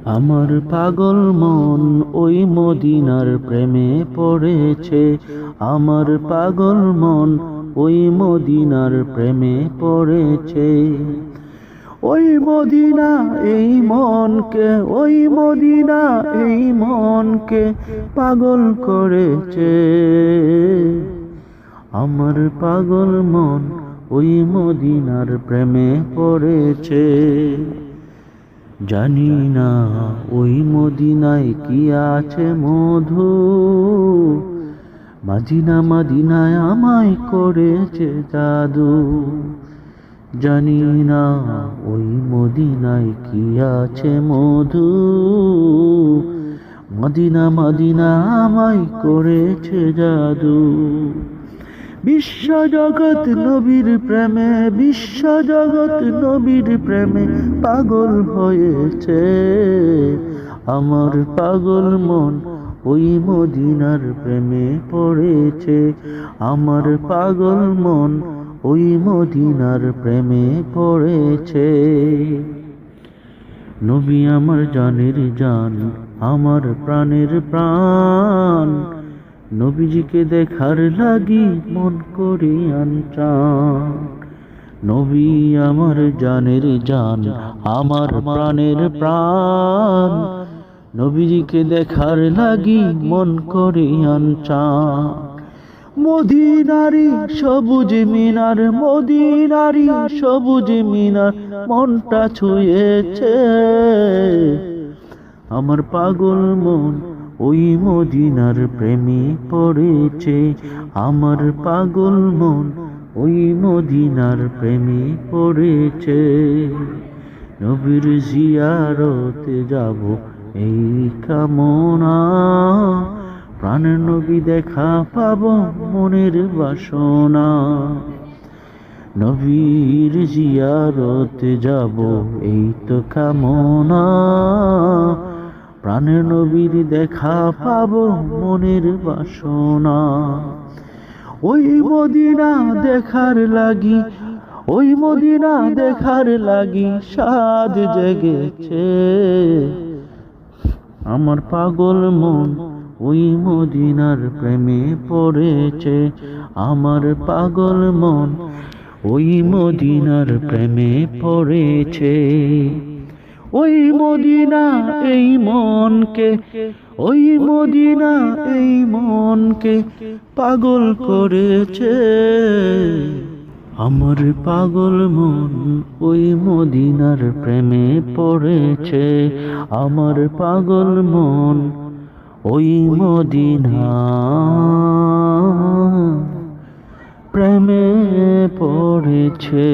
আমার পাগল মন ওই মদিনার প্রেমে পড়েছে। আমার পাগল মন ওই মদিনার প্রেমে পড়েছে। ওই মদিনা এই মনকে, ওই মদিনা এই মনকে পাগল করেছে। আমার পাগল মন ওই মদিনার প্রেমে পড়েছে। জানি না ওই মদিনায় কি আছে মধু, মদিনা মদিনায় আমায় করেছে জাদু। জানি না ওই মদিনায় কি আছে মধু, মদিনা মদিনা আমায় করেছে জাদু। বিশ্ব জগৎ নবীর প্রেমে, বিশ্ব জগৎ নবীর প্রেমে পাগল হয়েছে। আমার পাগল মন ওই মদিনার প্রেমে পড়েছে। আমার পাগল মন ওই মদিনার প্রেমে পড়েছে। নবী আমার জানের জান, আমার প্রাণের প্রাণ, নবীজিকে দেখার লাগি মন করি আনচান। নবী আমার জানের জান, আমার প্রাণের প্রাণ, নবীজিকে দেখার লাগি মন করি আনচান। মদিনারি সবুজ মিনার, মদিনারি সবুজ মিনার মনটা ছুঁয়েছে। আমার পাগল মন ওই মদিনার প্রেমে পড়েছে। আমার পাগল মন ওই মদিনার প্রেমে পড়েছে। নবীর জিয়ারতে যাব এই কামনা, প্রাণের নবী দেখা পাব মনের বাসনা। নবীর জিয়ারতে যাব এই তো কামনা, প্রাণের নবীর দেখা পাব মনের বাসনা। ওই মদিনা দেখার লাগি, ওই মদিনা দেখার লাগি সাদ জেগেছে। আমার পাগল মন ওই মদিনার প্রেমে পড়েছে। আমার পাগল মন ওই মদিনার প্রেমে পড়েছে। ওই মদিনা এই মনকে, ওই মদিনা এই মনকে পাগল করেছে। আমার পাগল মন ওই মদিনার প্রেমে পড়েছে। আমার পাগল মন ওই মদিনা প্রেমে পড়েছে।